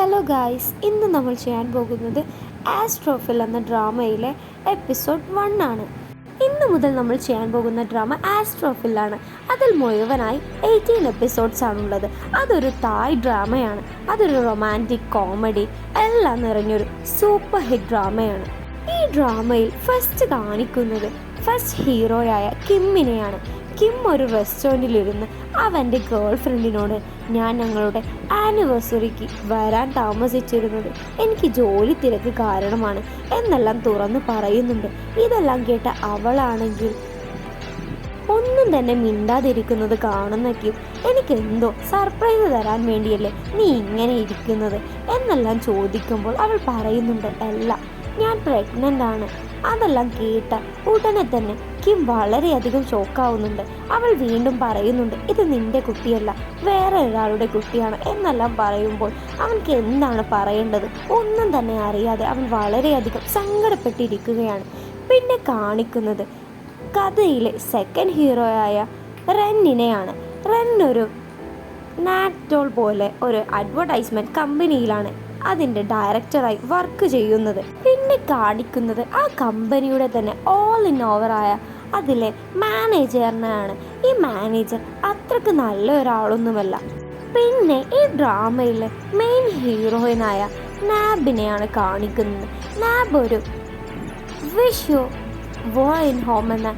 Hello guys, ഇന്ന് നമ്മൾ ചെയ്യാൻ പോകുന്നത് ആസ്ട്രോഫിൽ എന്ന ഡ്രാമയിലെ എപ്പിസോഡ് 1 ആണ്. ഇന്ന് മുതൽ നമ്മൾ ചെയ്യാൻ പോകുന്ന ഡ്രാമ ആസ്ട്രോഫിലാണ്. അതിൽ മുഴുവനായി 18 എപ്പിസോഡ്സ് ആണുള്ളത്. അതൊരു തായ് ഡ്രാമയാണ്. അതൊരു റൊമാൻറ്റിക് കോമഡി എല്ലാം നിറഞ്ഞൊരു സൂപ്പർ ഹിറ്റ് ഡ്രാമയാണ്. ഈ ഡ്രാമയിൽ ഫസ്റ്റ് കാണിക്കുന്നത് ഫസ്റ്റ് ഹീറോയായ കിമ്മിനെയാണ്. കിം ഒരു റെസ്റ്റോറൻറ്റിലിരുന്ന് അവൻ്റെ ഗേൾ ഫ്രണ്ടിനോട് ഞാൻ ഞങ്ങളുടെ ആനിവേഴ്സറിക്ക് വരാൻ താമസിച്ചിരുന്നത് എനിക്ക് ജോലി തിരക്ക് കാരണമാണ് എന്നെല്ലാം തുറന്നു പറയുന്നുണ്ട്. ഇതെല്ലാം കേട്ട അവളാണെങ്കിൽ ഒന്നും തന്നെ മിണ്ടാതിരിക്കുന്നത് കാണുന്ന കിം എനിക്കെന്തോ സർപ്രൈസ് തരാൻ വേണ്ടിയല്ലേ നീ ഇങ്ങനെ ഇരിക്കുന്നത് എന്നെല്ലാം ചോദിക്കുമ്പോൾ അവൾ പറയുന്നുണ്ട് അല്ല, ഞാൻ പ്രഗ്നൻ്റ് ആണ്. അതെല്ലാം കേട്ട ഉടനെ തന്നെ കിം വളരെയധികം ഷോക്കാവുന്നുണ്ട്. അവൾ വീണ്ടും പറയുന്നുണ്ട് ഇത് നിന്റെ കുട്ടിയല്ല, വേറെ ഒരാളുടെ കുട്ടിയാണ് എന്നെല്ലാം പറയുമ്പോൾ അവൻക്ക് എന്താണ് പറയേണ്ടത് ഒന്നും തന്നെ അറിയാതെ അവൻ വളരെയധികം സങ്കടപ്പെട്ടിരിക്കുകയാണ്. പിന്നെ കാണിക്കുന്നത് കഥയിലെ സെക്കൻഡ് ഹീറോയായ റെന്നിനെയാണ്. റെൻ ഒരു നാറ്റോൾ പോലെ ഒരു അഡ്വർടൈസ്മെൻറ്റ് കമ്പനിയിലാണ് അതിൻ്റെ ഡയറക്ടറായി വർക്ക് ചെയ്യുന്നത്. പിന്നെ കാണിക്കുന്നത് ആ കമ്പനിയുടെ തന്നെ ഓൾ ഇൻ ഓവറായ അതിലെ മാനേജറിനെയാണ്. ഈ മാനേജർ അത്രക്ക് നല്ല ഒരാളൊന്നുമല്ല. പിന്നെ ഈ ഡ്രാമയിലെ മെയിൻ ഹീറോയിനായ നാബിനെയാണ് കാണിക്കുന്നത്. നാബ് ഒരു വിഷ് യു വോ ഇൻ ഹോം എന്ന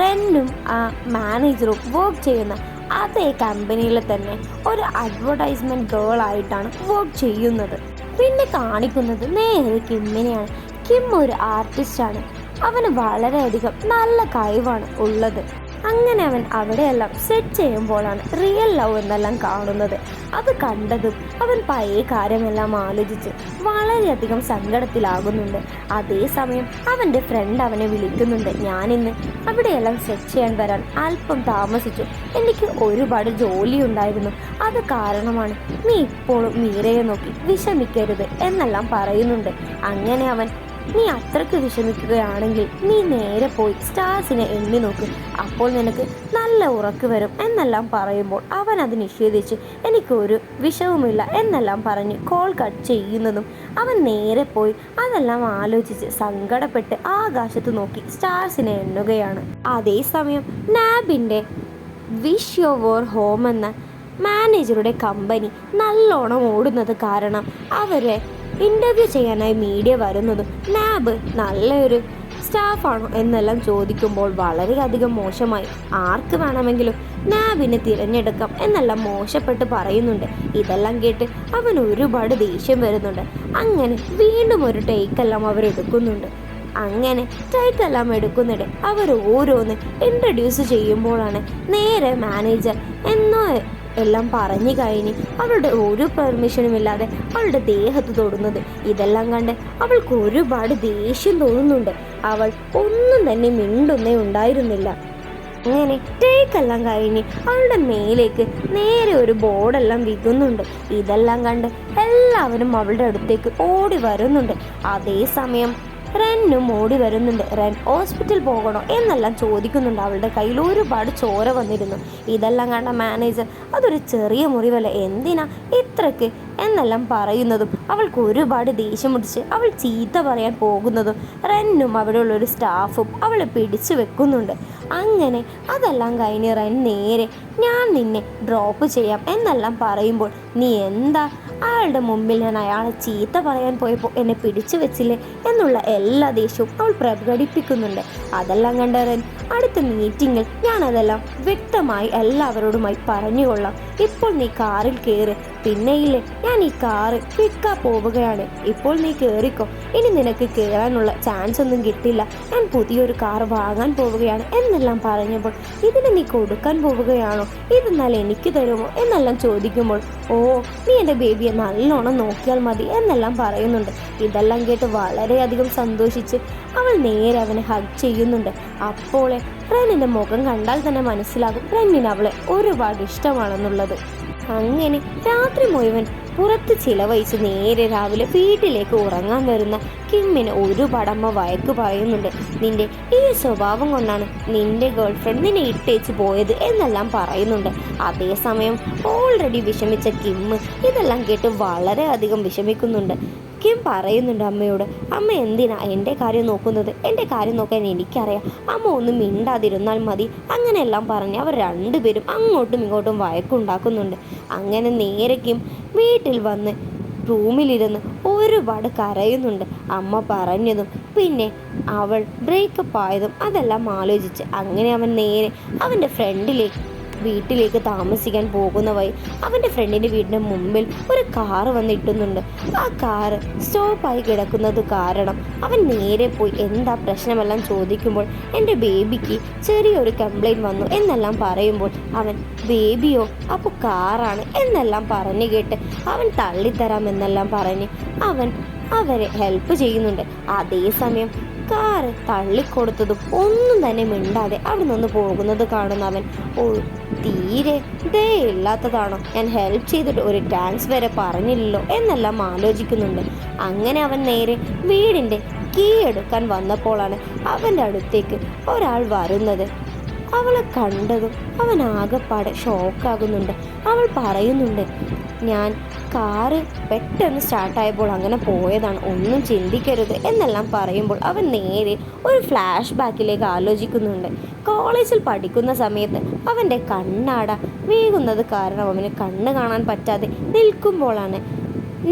റെന്നും ആ മാനേജറും വർക്ക് ചെയ്യുന്ന അതേ കമ്പനിയിൽ തന്നെ ഒരു അഡ്വർടൈസ്മെൻറ്റ് ഗേൾ ആയിട്ടാണ് വർക്ക് ചെയ്യുന്നത്. പിന്നെ കാണിക്കുന്നത് നേരെ കിമ്മിനെയാണ്. കിം ഒരു ആർട്ടിസ്റ്റാണ്. അവന് വളരെയധികം നല്ല കഴിവാണ് ഉള്ളത്. അങ്ങനെ അവൻ അവിടെയെല്ലാം സെറ്റ് ചെയ്യുമ്പോഴാണ് റിയൽ ലവ് എന്നെല്ലാം കാണുന്നത്. അത് കണ്ടതും അവൻ പഴയ കാര്യമെല്ലാം ആലോചിച്ച് വളരെയധികം സങ്കടത്തിലാകുന്നുണ്ട്. അതേസമയം അവൻ്റെ ഫ്രണ്ട് അവനെ വിളിക്കുന്നുണ്ട്. ഞാനിന്ന് അവിടെയെല്ലാം സെറ്റ് ചെയ്യാൻ വരാൻ അല്പം താമസിച്ചു, എനിക്ക് ഒരുപാട് ജോലി ഉണ്ടായിരുന്നു, അത് കാരണമാണ്, നീ ഇപ്പോഴും മീരയെ നോക്കി വിഷമിക്കരുത് എന്നെല്ലാം പറയുന്നുണ്ട്. അങ്ങനെ അവൻ നീ അത്രയ്ക്ക് വിഷമിക്കുകയാണെങ്കിൽ നീ നേരെ പോയി സ്റ്റാർസിനെ എണ്ണി നോക്ക്, അപ്പോൾ നിനക്ക് നല്ല ഉറക്ക് വരും എന്നെല്ലാം പറയുമ്പോൾ അവൻ അത് നിഷേധിച്ച് എനിക്കൊരു വിഷവുമില്ല എന്നെല്ലാം പറഞ്ഞ് കോൾ കട്ട് ചെയ്യുന്നതും അവൻ നേരെ പോയി അതെല്ലാം ആലോചിച്ച് സങ്കടപ്പെട്ട് ആകാശത്ത് നോക്കി സ്റ്റാർസിനെ എണ്ണുകയാണ്. അതേസമയം നാബിൻ്റെ വിഷ് യുവർ ഹോം എന്ന മാനേജറുടെ കമ്പനി നല്ലോണം ഓടുന്നത് കാരണം അവരെ ഇൻ്റർവ്യൂ ചെയ്യാനായി മീഡിയ വരുന്നതും നാബ് നല്ലൊരു സ്റ്റാഫാണോ എന്നെല്ലാം ചോദിക്കുമ്പോൾ വളരെയധികം മോശമായി, ആർക്ക് വേണമെങ്കിലും നാബിനെ തിരഞ്ഞെടുക്കാം എന്നെല്ലാം മോശപ്പെട്ട് പറയുന്നുണ്ട്. ഇതെല്ലാം കേട്ട് അവൻ ഒരുപാട് ദേഷ്യം വരുന്നുണ്ട്. അങ്ങനെ വീണ്ടും ഒരു ടേക്കെല്ലാം അവരെടുക്കുന്നുണ്ട്. അങ്ങനെ ടൈക്കെല്ലാം എടുക്കുന്നിടെ അവർ ഓരോന്ന് ഇൻട്രൊഡ്യൂസ് ചെയ്യുമ്പോഴാണ് നേരെ മാനേജർ എന്നോ എല്ലാം പറഞ്ഞു കഴിഞ്ഞ് അവളുടെ ഒരു പെർമിഷനും ഇല്ലാതെ അവളുടെ ദേഹത്ത് തൊടുന്നത്. ഇതെല്ലാം കണ്ട് അവൾക്ക് ഒരുപാട് ദേഷ്യം തോന്നുന്നുണ്ട്. അവൾ ഒന്നും തന്നെ മിണ്ടുന്നേ ഉണ്ടായിരുന്നില്ല. അങ്ങനെ ടേക്കെല്ലാം കഴിഞ്ഞ് അവളുടെ മേലേക്ക് നേരെ ഒരു ബോർഡെല്ലാം വിൽക്കുന്നുണ്ട്. ഇതെല്ലാം കണ്ട് എല്ലാവരും അവളുടെ അടുത്തേക്ക് ഓടി വരുന്നുണ്ട്. അതേസമയം റെന്നും ഓടി വരുന്നുണ്ട്. റെൻ ഹോസ്പിറ്റൽ പോകണോ എന്നെല്ലാം ചോദിക്കുന്നുണ്ട്. അവളുടെ കയ്യിൽ ഒരുപാട് ചോര വന്നിരുന്നു. ഇതെല്ലാം കണ്ട മാനേജർ അതൊരു ചെറിയ മുറിവല്ല, എന്തിനാ ഇത്രയ്ക്ക് എന്നെല്ലാം പറയുന്നതും അവൾക്ക് ഒരുപാട് ദേഷ്യം പിടിച്ച് അവൾ ചീത്ത പറയാൻ പോകുന്നതും റെന്നും അവിടെയുള്ളൊരു സ്റ്റാഫും അവളെ പിടിച്ചു വെക്കുന്നുണ്ട്. അങ്ങനെ അതെല്ലാം കഴിഞ്ഞ് റെൻ നേരെ ഞാൻ നിന്നെ ഡ്രോപ്പ് ചെയ്യാം എന്നെല്ലാം പറയുമ്പോൾ നീ എന്താ അയാളുടെ മുമ്പിൽ ഞാൻ അയാളെ ചീത്ത പറയാൻ പോയപ്പോൾ എന്നെ പിടിച്ചു വെച്ചില്ലേ എന്നുള്ള എല്ലാ ദേഷ്യവും അവൾ പ്രകടിപ്പിക്കുന്നുണ്ട്. അതെല്ലാം കണ്ട റെൻ അടുത്ത മീറ്റിങ്ങിൽ ഞാനതെല്ലാം വ്യക്തമായി എല്ലാവരോടുമായി പറഞ്ഞുകൊള്ളാം, ഇപ്പോൾ നീ കാറിൽ കയറി, പിന്നെയില്ലേ ഞാൻ ഈ കാറ് വിൽക്കാൻ പോവുകയാണ്, ഇപ്പോൾ നീ കയറിക്കോ, ഇനി നിനക്ക് കയറാനുള്ള ചാൻസ് ഒന്നും കിട്ടില്ല, ഞാൻ പുതിയൊരു കാർ വാങ്ങാൻ പോവുകയാണ് എന്നെല്ലാം പറഞ്ഞപ്പോൾ ഇതിന് നീ കൊടുക്കാൻ പോവുകയാണോ, ഇതെന്നാൽ എനിക്ക് തരുമോ എന്നെല്ലാം ചോദിക്കുമ്പോൾ ഓ നീ എൻ്റെ ബേബിയെ നല്ലോണം നോക്കിയാൽ മതി എന്നെല്ലാം പറയുന്നുണ്ട്. ഇതെല്ലാം കേട്ട് വളരെയധികം സന്തോഷിച്ച് അവൾ നേരെ അവനെ ഹഗ് ചെയ്യുന്നുണ്ട്. അപ്പോൾ റെന്നിൻ്റെ മുഖം കണ്ടാൽ തന്നെ മനസ്സിലാകും റെന്നിന് അവളെ ഒരുപാട് ഇഷ്ടമാണെന്നുള്ളത്. അങ്ങനെ രാത്രി മുഴുവൻ പുറത്ത് ചിലവഴിച്ച് നേരെ രാവിലെ വീട്ടിലേക്ക് ഉറങ്ങാൻ വരുന്ന കിമ്മിന് ഒരുപാട് അമ്മ വഴക്ക് പറയുന്നുണ്ട്. നിന്റെ ഈ സ്വഭാവം കൊണ്ടാണ് നിന്റെ ഗേൾഫ്രണ്ട് നിന്നെ ഇട്ടേച്ച് പോയത് എന്നെല്ലാം പറയുന്നുണ്ട്. അതേസമയം ഓൾറെഡി വിഷമിച്ച കിമ്മ് ഇതെല്ലാം കേട്ട് വളരെയധികം വിഷമിക്കുന്നുണ്ട്. കിം പറയുന്നുണ്ട് അമ്മയോട്, അമ്മ എന്തിനാ എൻ്റെ കാര്യം നോക്കുന്നത്? എൻ്റെ കാര്യം നോക്കാൻ എനിക്കറിയാം, അമ്മ ഒന്നും മിണ്ടാതിരുന്നാൽ മതി. അങ്ങനെയെല്ലാം പറഞ്ഞ് അവർ രണ്ടുപേരും അങ്ങോട്ടും ഇങ്ങോട്ടും വഴക്കുണ്ടാക്കുന്നുണ്ട്. അങ്ങനെ നേരെ കിം വീട്ടിൽ വന്ന് റൂമിലിരുന്ന് ഒരുപാട് കരയുന്നുണ്ട്. അമ്മ പറഞ്ഞതും പിന്നെ അവൾ ബ്രേക്കപ്പ് ആയതും അതെല്ലാം ആലോചിച്ച് അങ്ങനെ അവൻ നേരെ അവൻ്റെ വീട്ടിലേക്ക് താമസിക്കാൻ പോകുന്ന വഴി അവൻ്റെ ഫ്രണ്ടിൻ്റെ വീടിൻ്റെ മുമ്പിൽ ഒരു കാറ് വന്നിട്ടുന്നുണ്ട്. ആ കാറ് സ്റ്റോപ്പായി കിടക്കുന്നത് കാരണം അവൻ നേരെ പോയി എന്താ പ്രശ്നമെല്ലാം ചോദിക്കുമ്പോൾ എൻ്റെ ബേബിക്ക് ചെറിയൊരു കംപ്ലൈൻറ്റ് വന്നു എന്നെല്ലാം പറയുമ്പോൾ അവൻ ബേബിയോ അപ്പോൾ കാറാണ് എന്നെല്ലാം പറഞ്ഞു കേട്ട് അവൻ തള്ളിത്തരാമെന്നെല്ലാം പറഞ്ഞ് അവൻ അവരെ ഹെൽപ്പ് ചെയ്യുന്നുണ്ട്. അതേസമയം കാറ് തള്ളിക്കൊടുത്തതും ഒന്നും തന്നെ മിണ്ടാതെ അവിടെ നിന്ന് പോകുന്നത് കാണുന്ന അവൻ, ഓ തീരെ ഇല്ലാത്തതാണോ, ഞാൻ ഹെൽപ്പ് ചെയ്തിട്ട് ഒരു താങ്ക്സ് വരെ പറഞ്ഞില്ലല്ലോ എന്നെല്ലാം ആലോചിക്കുന്നുണ്ട്. അങ്ങനെ അവൻ നേരെ വീടിൻ്റെ കീ എടുക്കാൻ വന്നപ്പോഴാണ് അവൻ്റെ അടുത്തേക്ക് ഒരാൾ വരുന്നത്. അവളെ കണ്ടതും അവൻ ആകെപ്പാടെ ഷോക്കാകുന്നുണ്ട്. അവൾ പറയുന്നുണ്ട്, ഞാൻ കാറ് പെട്ടെന്ന് സ്റ്റാർട്ടായപ്പോൾ അങ്ങനെ പോയതാണ്, ഒന്നും ചിന്തിക്കരുത് എന്നെല്ലാം പറയുമ്പോൾ അവൻ നേരെ ഒരു ഫ്ലാഷ് ബാക്കിലേക്ക് ആലോചിക്കുന്നുണ്ട്. കോളേജിൽ പഠിക്കുന്ന സമയത്ത് അവൻ്റെ കണ്ണാട വീകുന്നത് കാരണം അവന് കണ്ണ് കാണാൻ പറ്റാതെ നിൽക്കുമ്പോഴാണ്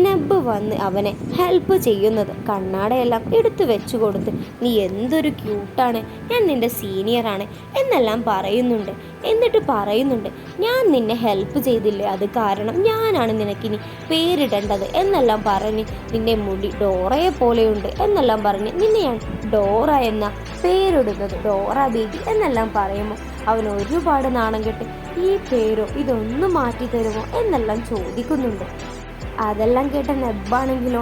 നബ് വന്ന് അവനെ ഹെൽപ്പ് ചെയ്യുന്നത്. കണ്ണാടയെല്ലാം എടുത്തു വെച്ചു കൊടുത്ത്, നീ എന്തൊരു ക്യൂട്ടാണ്, ഞാൻ നിൻ്റെ സീനിയറാണ് എന്നെല്ലാം പറയുന്നുണ്ട്. എന്നിട്ട് പറയുന്നുണ്ട്, ഞാൻ നിന്നെ ഹെൽപ്പ് ചെയ്തില്ലേ, അത് കാരണം ഞാനാണ് നിനക്കിനി പേരിടേണ്ടത് എന്നെല്ലാം പറഞ്ഞ്, നിന്റെ മുടി ഡോറയെ പോലെയുണ്ട് എന്നെല്ലാം പറഞ്ഞ് നിന്നെ ഞാൻ ഡോറ എന്ന പേരിടുന്നത്, ഡോറ ബേബി എന്നെല്ലാം പറയുമ്പോൾ അവൻ ഒരുപാട് നാണം കെട്ട് ഈ പേരോ ഇതൊന്നും മാറ്റി തരുമോ എന്നെല്ലാം ചോദിക്കുന്നുണ്ട്. അതെല്ലാം കേട്ട നെബാണെങ്കിലോ,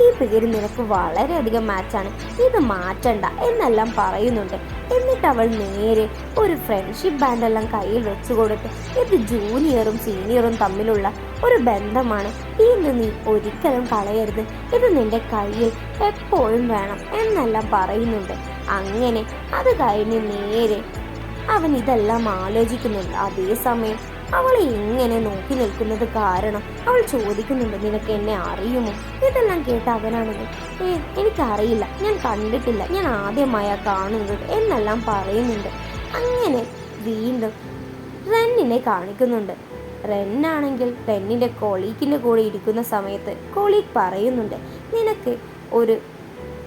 ഈ പേര് നിനക്ക് വളരെയധികം മാച്ചാണ്, ഇത് മാറ്റണ്ട എന്നെല്ലാം പറയുന്നുണ്ട്. എന്നിട്ട് അവൾ നേരെ ഒരു ഫ്രണ്ട്ഷിപ്പ് ബാൻഡെല്ലാം കയ്യിൽ വെച്ചു കൊടുത്ത്, ഇത് ജൂനിയറും സീനിയറും തമ്മിലുള്ള ഒരു ബന്ധമാണ്, ഇത് നീ ഒരിക്കലും കളയരുത്, ഇത് നിന്റെ കയ്യിൽ എപ്പോഴും വേണം എന്നെല്ലാം പറയുന്നുണ്ട്. അങ്ങനെ അത് കഴിഞ്ഞ് നേരെ അവൻ ഇതെല്ലാം ആലോചിക്കുന്നുണ്ട്. അതേസമയം അവളെ ഇങ്ങനെ നോക്കി നിൽക്കുന്നത് കാരണം അവൾ ചോദിക്കുന്നുണ്ട്, നിനക്ക് എന്നെ അറിയുമോ? ഇതെല്ലാം കേട്ട് അവനാണെങ്കിൽ, എനിക്കറിയില്ല, ഞാൻ കണ്ടിട്ടില്ല, ഞാൻ ആദ്യമായാണ് കാണുന്നത് എന്നെല്ലാം പറയുന്നുണ്ട്. അങ്ങനെ വീണ്ടും റെന്നിനെ കാണിക്കുന്നുണ്ട്. റെന്നാണെങ്കിൽ റെന്നിൻ്റെ കൊളീഗിൻ്റെ കൂടെ ഇരിക്കുന്ന സമയത്ത് കൊളീഗ് പറയുന്നുണ്ട്, നിനക്ക് ഒരു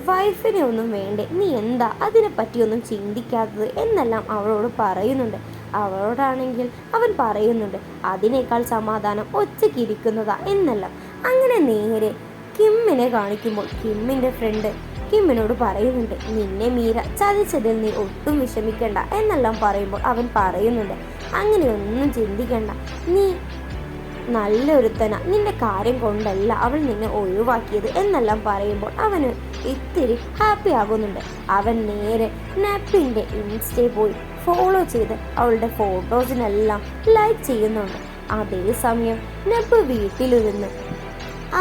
വൈഫിനെ ഒന്നും വേണ്ടേ, നീ എന്താ അതിനെപ്പറ്റിയൊന്നും ചിന്തിക്കാത്തത് എന്നെല്ലാം അവളോട് പറയുന്നുണ്ട്. അവളോടാണെങ്കിൽ അവൻ പറയുന്നുണ്ട്, അതിനേക്കാൾ സമാധാനം ഒറ്റയ്ക്കിരിക്കുന്നതാ എന്നെല്ലാം. അങ്ങനെ നേരെ കിമ്മിനെ കാണിക്കുമ്പോൾ കിമ്മിൻ്റെ ഫ്രണ്ട് കിമ്മിനോട് പറയുന്നുണ്ട്, നിന്നെ മീര ചതിച്ചതിൽ നീ ഒട്ടും വിഷമിക്കണ്ട എന്നെല്ലാം പറയുമ്പോൾ അവൻ പറയുന്നുണ്ട്, അങ്ങനെയൊന്നും ചിന്തിക്കണ്ട, നീ നല്ലൊരുത്തന, നിന്റെ കാര്യം കൊണ്ടല്ല അവൾ നിന്നെ ഒഴിവാക്കിയത് എന്നെല്ലാം പറയുമ്പോൾ അവന് ഇത്തിരി ഹാപ്പി ആകുന്നുണ്ട്. അവൻ നേരെ നപ്പിൻ്റെ ഇൻസ്റ്റയിൽ പോയി ഫോളോ ചെയ്ത് അവളുടെ ഫോട്ടോസിനെല്ലാം ലൈക്ക് ചെയ്യുന്നുണ്ട്. അതേസമയം നബ് വീട്ടിലിരുന്ന്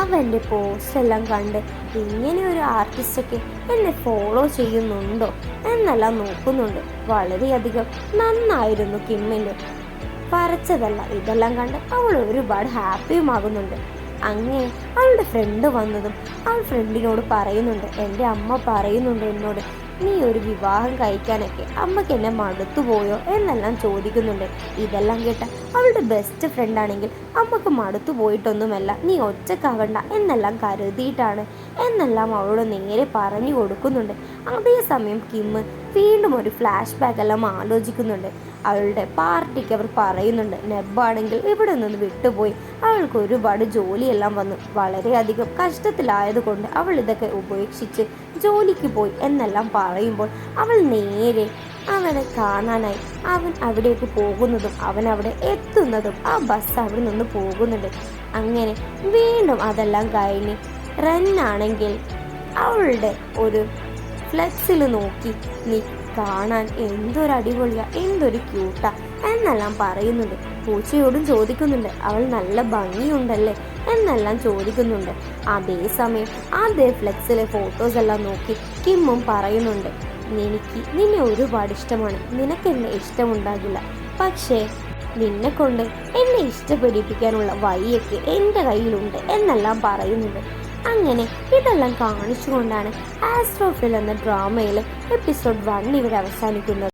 അവൻ്റെ പോസ്റ്റെല്ലാം കണ്ട് ഇങ്ങനെ ഒരു ആർട്ടിസ്റ്റൊക്കെ എന്നെ ഫോളോ ചെയ്യുന്നുണ്ടോ എന്നെല്ലാം നോക്കുന്നുണ്ട്. വളരെയധികം നന്നായിരുന്നു കിമ്മിൻ്റെ വരച്ചതല്ല. ഇതെല്ലാം കണ്ട് അവൾ ഒരുപാട് ഹാപ്പിയുമാകുന്നുണ്ട്. അങ്ങനെ അവളുടെ ഫ്രണ്ട് വന്നതും അവൾ ഫ്രണ്ടിനോട് പറയുന്നുണ്ട്, എൻ്റെ അമ്മ പറയുന്നുണ്ട് എന്നോട്, നീ ഒരു വിവാഹം കഴിക്കാനൊക്കെ അമ്മയ്ക്ക് എന്നെ മടുത്തുപോയോ എന്നെല്ലാം ചോദിക്കുന്നുണ്ട്. ഇതെല്ലാം കേട്ട അവളുടെ ബെസ്റ്റ് ഫ്രണ്ടാണെങ്കിൽ അമ്മക്ക് മടുത്തു പോയിട്ടൊന്നുമല്ല, നീ ഒറ്റക്കാവണ്ട എന്നെല്ലാം കരുതിയിട്ടാണ് എന്നെല്ലാം അവളോട് നേരെ പറഞ്ഞു കൊടുക്കുന്നുണ്ട്. അതേസമയം കിമ്മ് വീണ്ടും ഒരു ഫ്ലാഷ് ബാക്ക് എല്ലാം ആലോചിക്കുന്നുണ്ട്. അവളുടെ പാർട്ടിക്ക് അവർ പറയുന്നുണ്ട്, നെബാണെങ്കിൽ ഇവിടെ നിന്ന് വിട്ടുപോയി, അവൾക്ക് ഒരുപാട് ജോലിയെല്ലാം വന്നു, വളരെയധികം കഷ്ടത്തിലായതുകൊണ്ട് അവൾ ഇതൊക്കെ ഉപേക്ഷിച്ച് ജോലിക്ക് പോയി എന്നെല്ലാം പറയുമ്പോൾ അവൾ നേരെ അവനെ കാണാനായി അവൻ അവിടേക്ക് പോകുന്നതും അവൻ അവിടെ എത്തുന്നതും ആ ബസ് അവിടെ നിന്ന് പോകുന്നുണ്ട്. അങ്ങനെ വീണ്ടും അതെല്ലാം കഴിഞ്ഞ് റെന്നാണെങ്കിൽ അവളുടെ ഒരു ഫ്ലെക്സിൽ നോക്കി, നീ കാണാൻ എന്തൊരു അടിപൊളിയാ, എന്തൊരു ക്യൂട്ടാ എന്നെല്ലാം പറയുന്നുണ്ട്. പൂച്ചയോടും ചോദിക്കുന്നുണ്ട്, അവൾ നല്ല ഭംഗിയുണ്ടല്ലേ എന്നെല്ലാം ചോദിക്കുന്നുണ്ട്. അതേസമയം അതേ ഫ്ലെക്സിലെ ഫോട്ടോസ് എല്ലാം നോക്കി കിമ്മും പറയുന്നുണ്ട്, എനിക്ക് നിന്നെ ഒരുപാട് ഇഷ്ടമാണ്, നിനക്ക് എന്നെ ഇഷ്ടമുണ്ടാകില്ല, പക്ഷേ നിന്നെ കൊണ്ട് എന്നെ ഇഷ്ടപ്പെടിപ്പിക്കാനുള്ള വഴിയൊക്കെ എൻ്റെ കയ്യിലുണ്ട് എന്നെല്ലാം പറയുന്നുണ്ട്. അങ്ങനെ ഇതെല്ലാം കാണിച്ചുകൊണ്ടാണ് ആസ്ട്രോഫിൽ എന്ന ഡ്രാമയിലെ എപ്പിസോഡ് 1 ഇവിടെ അവസാനിക്കുന്നത്.